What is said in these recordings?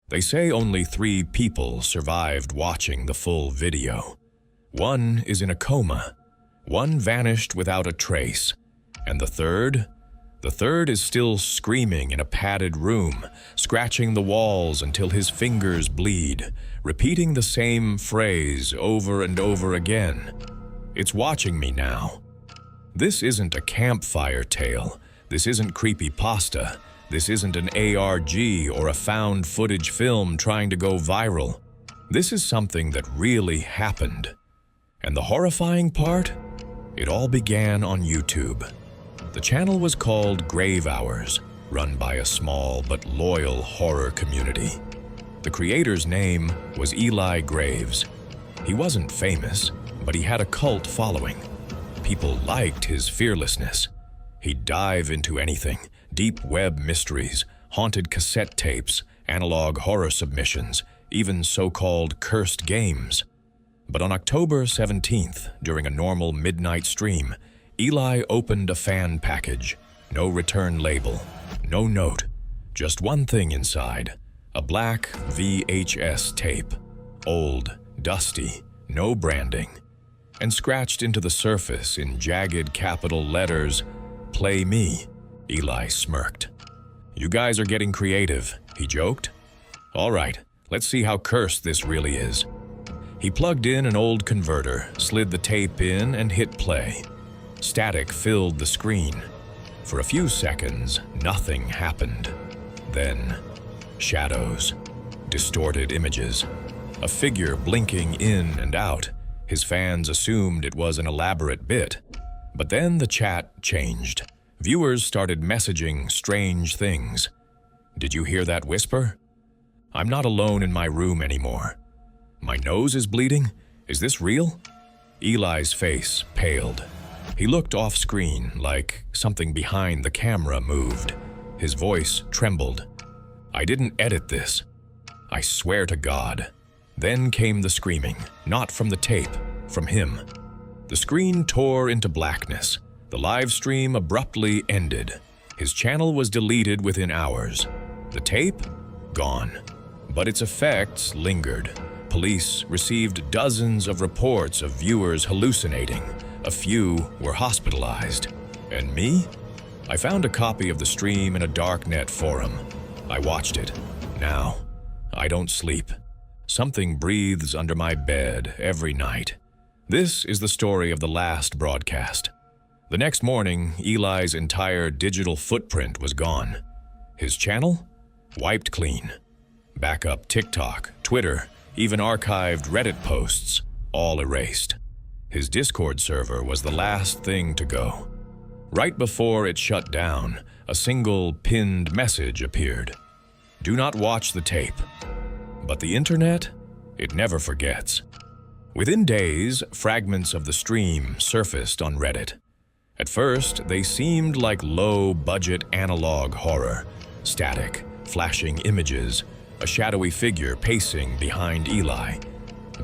They say only 3 people survived watching the full video. 1 is in a coma, 1 vanished without a trace, and the third is still screaming in a padded room, scratching the walls until his fingers bleed, repeating the same phrase over and over again. It's watching me now. This isn't a campfire tale. This isn't creepypasta. This isn't an ARG or a found footage film trying to go viral. This is something that really happened. And the horrifying part? It all began on YouTube. The channel was called GraveHours, run by a small but loyal horror community. The creator's name was Eli Graves. He wasn't famous, but he had a cult following. People liked his fearlessness. He'd dive into anything: deep web mysteries, haunted cassette tapes, analog horror submissions, even so-called cursed games. But on October 17th, during a normal midnight stream, Eli opened a fan package. No return label, no note, just one thing inside: a black VHS tape. Old, dusty, no branding. And scratched into the surface in jagged capital letters, "Play me." Eli smirked. "You guys are getting creative," he joked. "All right, let's see how cursed this really is." He plugged in an old converter, slid the tape in, and hit play. Static filled the screen. For a few seconds, nothing happened. Then, shadows, distorted images, a figure blinking in and out. His fans assumed it was an elaborate bit. But then the chat changed. Viewers started messaging strange things. "Did you hear that whisper? I'm not alone in my room anymore. My nose is bleeding? Is this real?" Eli's face paled. He looked off-screen, like something behind the camera moved. His voice trembled. "I didn't edit this. I swear to God." Then came the screaming, not from the tape, from him. The screen tore into blackness. The live stream abruptly ended. His channel was deleted within hours. The tape? Gone. But its effects lingered. Police received dozens of reports of viewers hallucinating. A few were hospitalized. And me? I found a copy of the stream in a darknet forum. I watched it. Now, I don't sleep. Something breathes under my bed every night. This is the story of the last broadcast. The next morning, Eli's entire digital footprint was gone. His channel? Wiped clean. Backup TikTok, Twitter, even archived Reddit posts, all erased. His Discord server was the last thing to go. Right before it shut down, a single pinned message appeared. "Do not watch the tape." But the internet? It never forgets. Within days, fragments of the stream surfaced on Reddit. At first, they seemed like low-budget analog horror. Static, flashing images, a shadowy figure pacing behind Eli.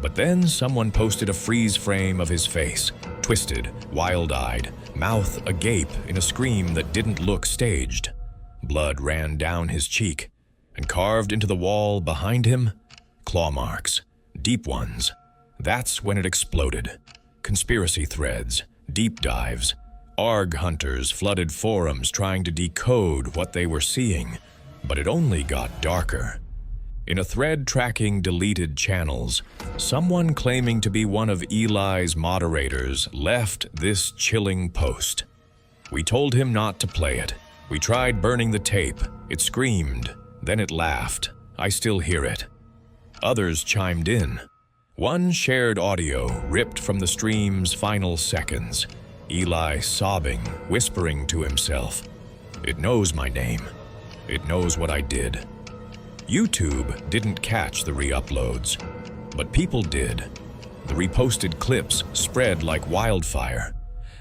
But then someone posted a freeze frame of his face, twisted, wild-eyed, mouth agape in a scream that didn't look staged. Blood ran down his cheek, and carved into the wall behind him, claw marks, deep ones. That's when it exploded. Conspiracy threads, deep dives. ARG hunters flooded forums trying to decode what they were seeing, but it only got darker. In a thread tracking deleted channels, someone claiming to be one of Eli's moderators left this chilling post. "We told him not to play it. We tried burning the tape. It screamed. Then it laughed. I still hear it." Others chimed in. One shared audio ripped from the stream's final seconds. Eli sobbing, whispering to himself, "It knows my name. It knows what I did." YouTube didn't catch the re-uploads, but people did. The reposted clips spread like wildfire.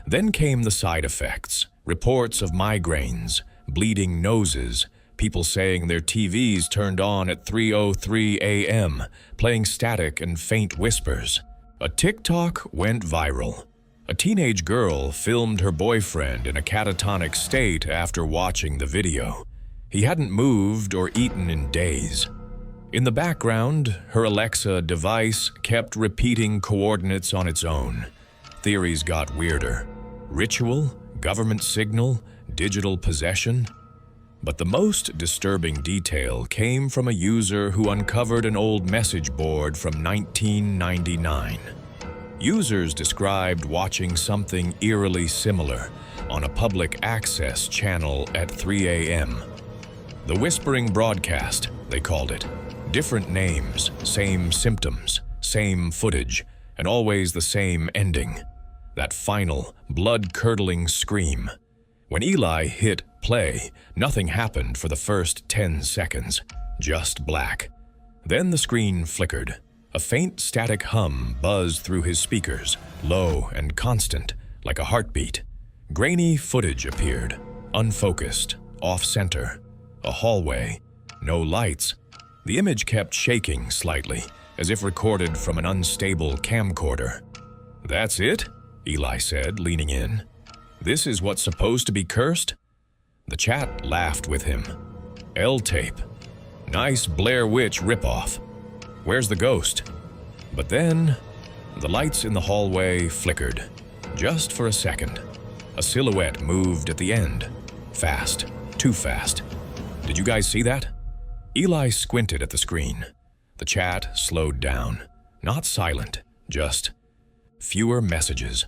Then came the side effects, reports of migraines, bleeding noses, people saying their TVs turned on at 3:03 a.m., playing static and faint whispers. A TikTok went viral. A teenage girl filmed her boyfriend in a catatonic state after watching the video. He hadn't moved or eaten in days. In the background, her Alexa device kept repeating coordinates on its own. Theories got weirder. Ritual, government signal, digital possession. But the most disturbing detail came from a user who uncovered an old message board from 1999. Users described watching something eerily similar on a public access channel at 3 a.m. The whispering broadcast, they called it. Different names, same symptoms, same footage, and always the same ending. That final, blood-curdling scream. When Eli hit play, nothing happened for the first 10 seconds, just black. Then the screen flickered. A faint static hum buzzed through his speakers, low and constant, like a heartbeat. Grainy footage appeared, unfocused, off-center. A hallway, no lights. The image kept shaking slightly, as if recorded from an unstable camcorder. "That's it?" Eli said, leaning in. "This is what's supposed to be cursed?" The chat laughed with him. "L-tape. Nice Blair Witch ripoff. Where's the ghost?" But then, the lights in the hallway flickered. Just for a second. A silhouette moved at the end. Fast. Too fast. Did you guys see that? Eli squinted at the screen. The chat slowed down. Not silent, just fewer messages.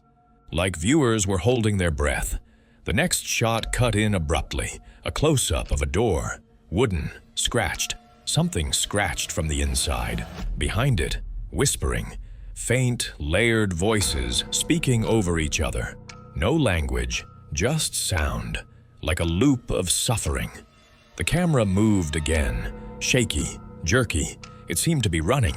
Like viewers were holding their breath. The next shot cut in abruptly. A close-up of a door. Wooden, scratched. Something scratched from the inside. Behind it, whispering. Faint, layered voices speaking over each other. No language, just sound. Like a loop of suffering. The camera moved again, shaky, jerky. It seemed to be running.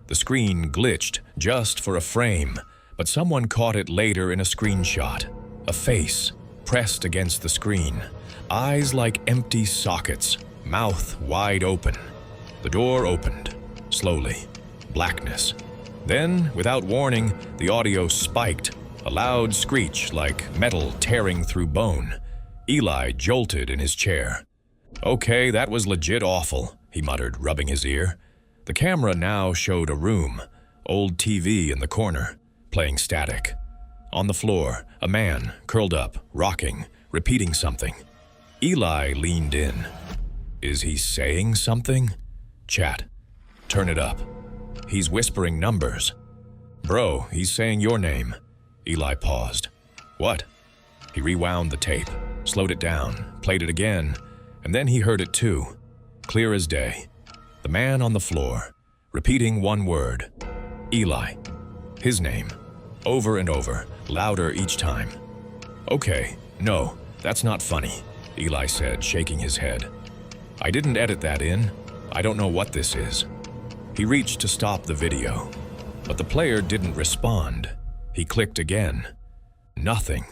The screen glitched just for a frame, but someone caught it later in a screenshot. A face pressed against the screen, eyes like empty sockets, mouth wide open. The door opened, slowly. Blackness. Then, without warning, the audio spiked, a loud screech like metal tearing through bone. Eli jolted in his chair. "Okay, that was legit awful," he muttered, rubbing his ear. The camera now showed a room, old TV in the corner, playing static. On the floor, a man, curled up, rocking, repeating something. Eli leaned in. "Is he saying something?" "Chat, turn it up. He's whispering numbers." "Bro, he's saying your name." Eli paused. "What?" He rewound the tape, slowed it down, played it again, and then he heard it too, clear as day. The man on the floor, repeating one word. Eli. His name. Over and over, louder each time. "Okay, no, that's not funny," Eli said, shaking his head. "I didn't edit that in. I don't know what this is." He reached to stop the video, but the player didn't respond. He clicked again. Nothing.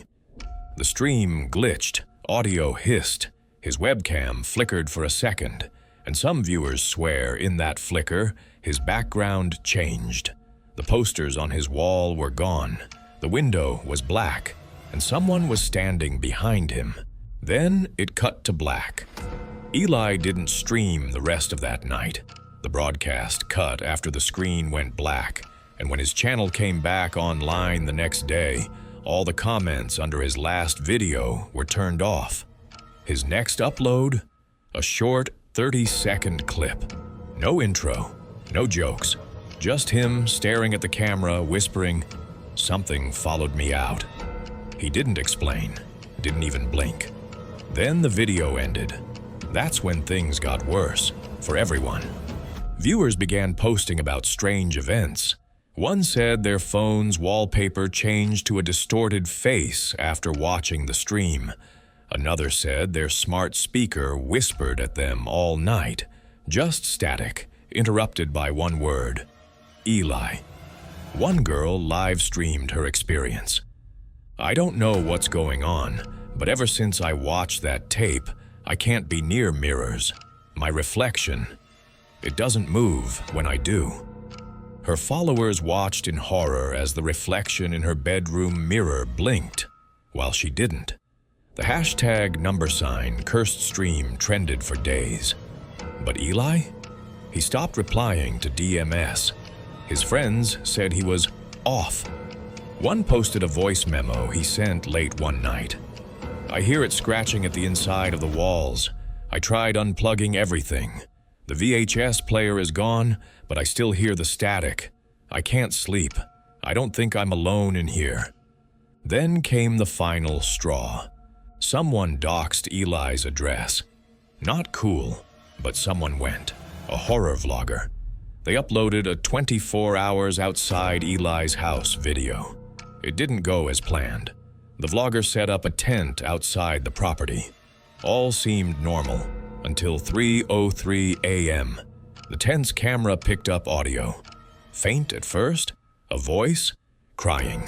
The stream glitched, audio hissed. His webcam flickered for a second, and some viewers swear in that flicker, his background changed. The posters on his wall were gone. The window was black, and someone was standing behind him. Then it cut to black. Eli didn't stream the rest of that night. The broadcast cut after the screen went black, and when his channel came back online the next day, all the comments under his last video were turned off. His next upload? A short 30-second clip. No intro, no jokes, just him staring at the camera, whispering, "Something followed me out." He didn't explain, didn't even blink. Then the video ended. That's when things got worse, for everyone. Viewers began posting about strange events. One said their phone's wallpaper changed to a distorted face after watching the stream. Another said their smart speaker whispered at them all night, just static, interrupted by one word. Eli. One girl live-streamed her experience. "I don't know what's going on, but ever since I watched that tape, I can't be near mirrors. My reflection, it doesn't move when I do." Her followers watched in horror as the reflection in her bedroom mirror blinked, while she didn't. The hashtag #Cursed Stream trended for days. But Eli? He stopped replying to DMS. His friends said he was off. One posted a voice memo he sent late one night. I hear it scratching at the inside of the walls. I tried unplugging everything. The VHS player is gone, but I still hear the static. I can't sleep. I don't think I'm alone in here. Then came the final straw. Someone doxed Eli's address. Not cool, but someone went. A horror vlogger. They uploaded a 24 hours outside Eli's house video. It didn't go as planned. The vlogger set up a tent outside the property. All seemed normal until 3:03 a.m. The tent's camera picked up audio. Faint at first, a voice, crying.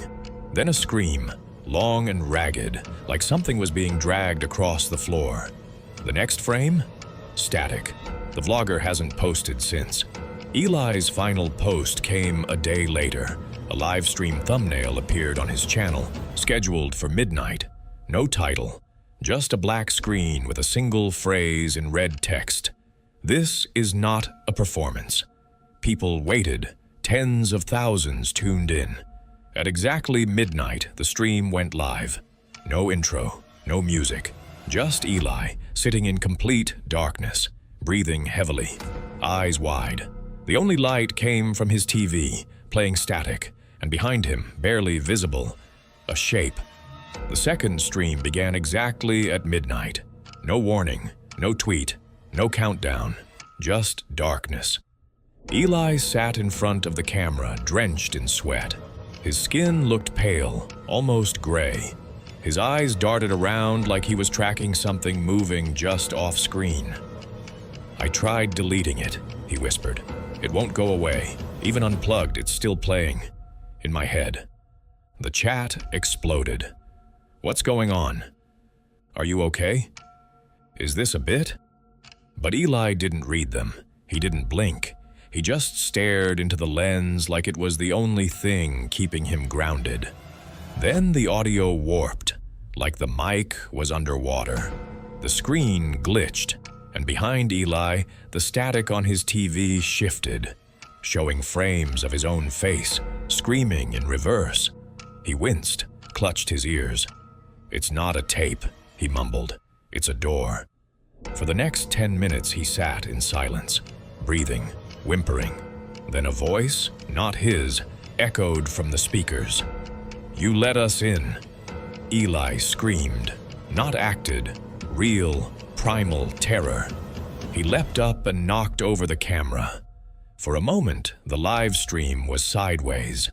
Then a scream, long and ragged, like something was being dragged across the floor. The next frame? Static. The vlogger hasn't posted since. Eli's final post came a day later. A live stream thumbnail appeared on his channel, scheduled for midnight. No title, just a black screen with a single phrase in red text. This is not a performance. People waited. Tens of thousands tuned in. At exactly midnight, the stream went live. No intro, no music, just Eli sitting in complete darkness, breathing heavily, eyes wide. The only light came from his TV, playing static, and behind him, barely visible, a shape. The second stream began exactly at midnight. No warning, no tweet, no countdown, just darkness. Eli sat in front of the camera, drenched in sweat. His skin looked pale, almost gray. His eyes darted around like he was tracking something moving just off-screen. I tried deleting it, he whispered. It won't go away. Even unplugged, it's still playing. In my head. The chat exploded. What's going on? Are you okay? Is this a bit? But Eli didn't read them. He didn't blink. He just stared into the lens like it was the only thing keeping him grounded. Then the audio warped, like the mic was underwater. The screen glitched, and behind Eli, the static on his TV shifted, showing frames of his own face, screaming in reverse. He winced, clutched his ears. It's not a tape, he mumbled. It's a door. For the next 10 minutes he sat in silence, breathing, whimpering. Then a voice, not his, echoed from the speakers. You let us in. Eli screamed, not acted, real, primal terror. He leapt up and knocked over the camera. For a moment, the live stream was sideways.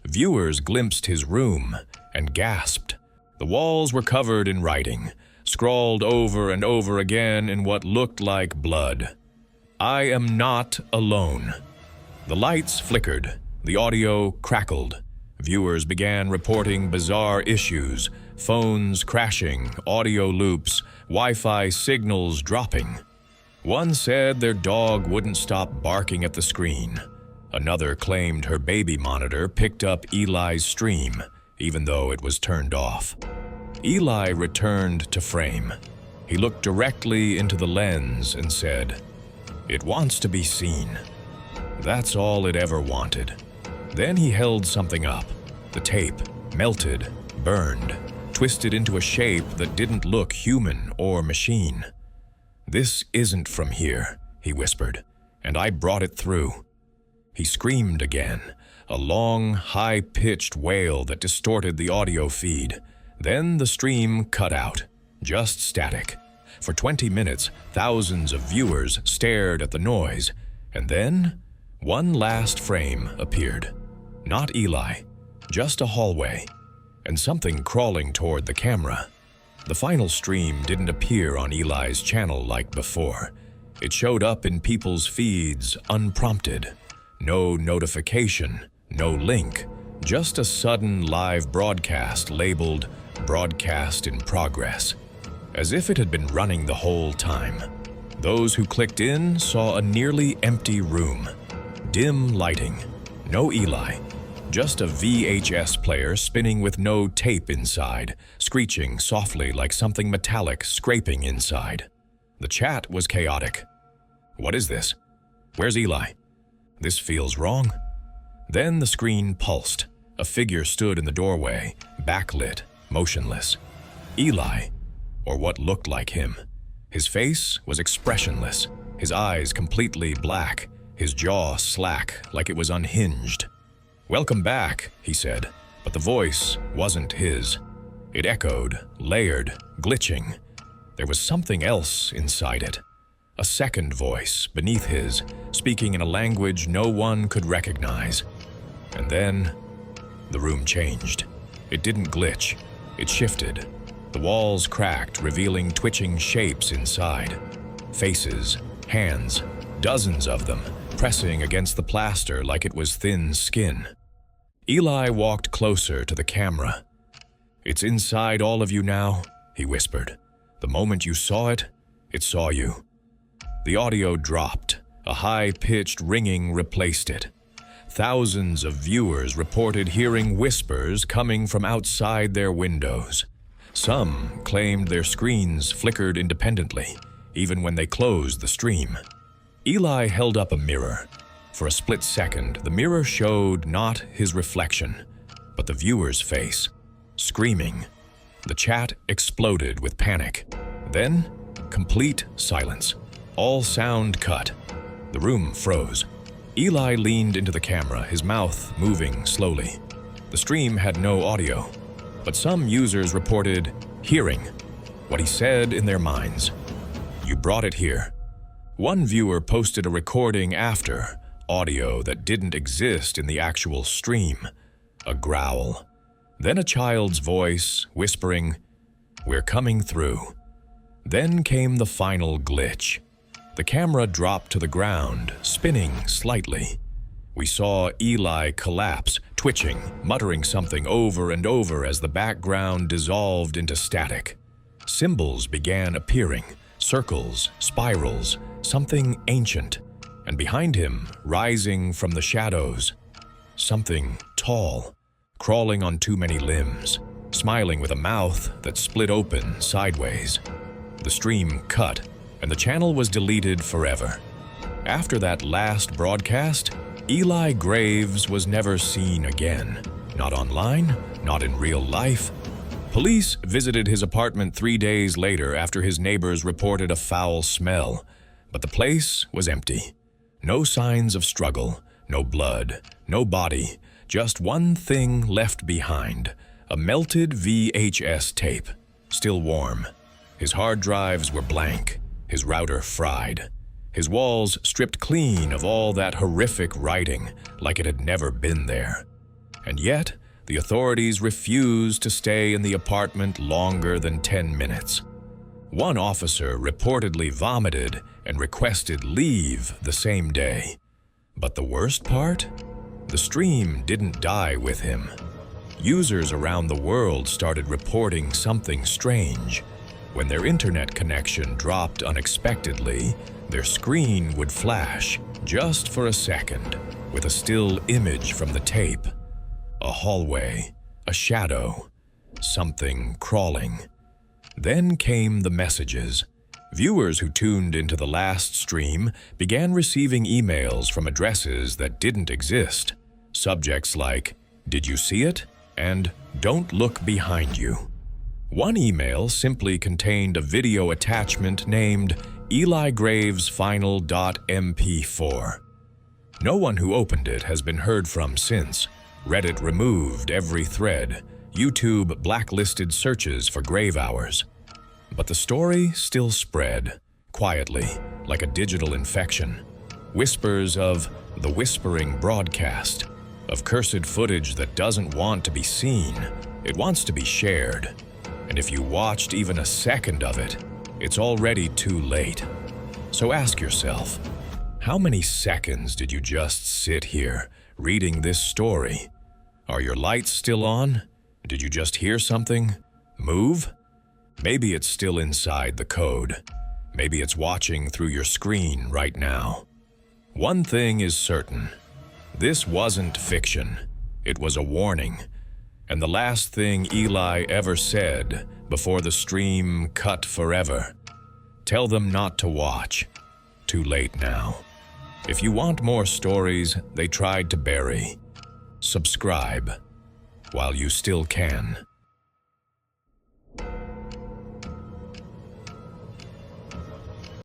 Viewers glimpsed his room and gasped. The walls were covered in writing, scrawled over and over again in what looked like blood. I am not alone. The lights flickered. The audio crackled. Viewers began reporting bizarre issues, phones crashing, audio loops, Wi-Fi signals dropping. One said their dog wouldn't stop barking at the screen. Another claimed her baby monitor picked up Eli's stream, even though it was turned off. Eli returned to frame. He looked directly into the lens and said, "It wants to be seen." That's all it ever wanted. Then he held something up. The tape melted, burned, twisted into a shape that didn't look human or machine. This isn't from here, he whispered, and I brought it through. He screamed again, a long, high-pitched wail that distorted the audio feed. Then the stream cut out, just static. For 20 minutes, thousands of viewers stared at the noise, and then one last frame appeared. Not Eli, just a hallway, and something crawling toward the camera. The final stream didn't appear on Eli's channel like before. It showed up in people's feeds unprompted. No notification, no link, just a sudden live broadcast labeled "Broadcast in Progress," as if it had been running the whole time. Those who clicked in saw a nearly empty room. Dim lighting, no Eli, just a VHS player spinning with no tape inside, screeching softly like something metallic scraping inside. The chat was chaotic. What is this? Where's Eli? This feels wrong. Then the screen pulsed. A figure stood in the doorway, backlit, motionless. Eli, or what looked like him. His face was expressionless, his eyes completely black, his jaw slack like it was unhinged. "Welcome back," he said, but the voice wasn't his. It echoed, layered, glitching. There was something else inside it. A second voice beneath his, speaking in a language no one could recognize. And then, the room changed. It didn't glitch. It shifted. The walls cracked, revealing twitching shapes inside. Faces, hands, dozens of them, pressing against the plaster like it was thin skin. Eli walked closer to the camera. "It's inside all of you now," he whispered. "The moment you saw it, it saw you." The audio dropped. A high-pitched ringing replaced it. Thousands of viewers reported hearing whispers coming from outside their windows. Some claimed their screens flickered independently, even when they closed the stream. Eli held up a mirror. For a split second, the mirror showed not his reflection, but the viewer's face, screaming. The chat exploded with panic. Then, complete silence. All sound cut. The room froze. Eli leaned into the camera, his mouth moving slowly. The stream had no audio, but some users reported hearing what he said in their minds. "You brought it here." One viewer posted a recording after, audio that didn't exist in the actual stream. A growl. Then a child's voice whispering, "We're coming through." Then came the final glitch. The camera dropped to the ground, spinning slightly. We saw Eli collapse, twitching, muttering something over and over as the background dissolved into static. Symbols began appearing, circles, spirals, something ancient, and behind him, rising from the shadows, something tall, crawling on too many limbs, smiling with a mouth that split open sideways. The stream cut, and the channel was deleted forever. After that last broadcast, Eli Graves was never seen again. Not online, not in real life. Police visited his apartment 3 days later after his neighbors reported a foul smell, but the place was empty. No signs of struggle, no blood, no body, just one thing left behind, a melted VHS tape, still warm. His hard drives were blank, his router fried, his walls stripped clean of all that horrific writing like it had never been there. And yet, the authorities refused to stay in the apartment longer than 10 minutes. One officer reportedly vomited and requested leave the same day. But the worst part? The stream didn't die with him. Users around the world started reporting something strange. When their internet connection dropped unexpectedly, their screen would flash, just for a second, with a still image from the tape. A hallway, a shadow, something crawling. Then came the messages. Viewers who tuned into the last stream began receiving emails from addresses that didn't exist. Subjects like, "Did you see it?" and "Don't look behind you." One email simply contained a video attachment named Eli Graves Final.mp4. No one who opened it has been heard from since. Reddit removed every thread. YouTube blacklisted searches for GraveHours. But the story still spread, quietly, like a digital infection. Whispers of the whispering broadcast, of cursed footage that doesn't want to be seen, it wants to be shared. And if you watched even a second of it, it's already too late. So ask yourself, how many seconds did you just sit here, reading this story? Are your lights still on? Did you just hear something? Move? Maybe it's still inside the code. Maybe it's watching through your screen right now. One thing is certain. This wasn't fiction. It was a warning. And the last thing Eli ever said before the stream cut forever. Tell them not to watch. Too late now. If you want more stories they tried to bury, subscribe while you still can.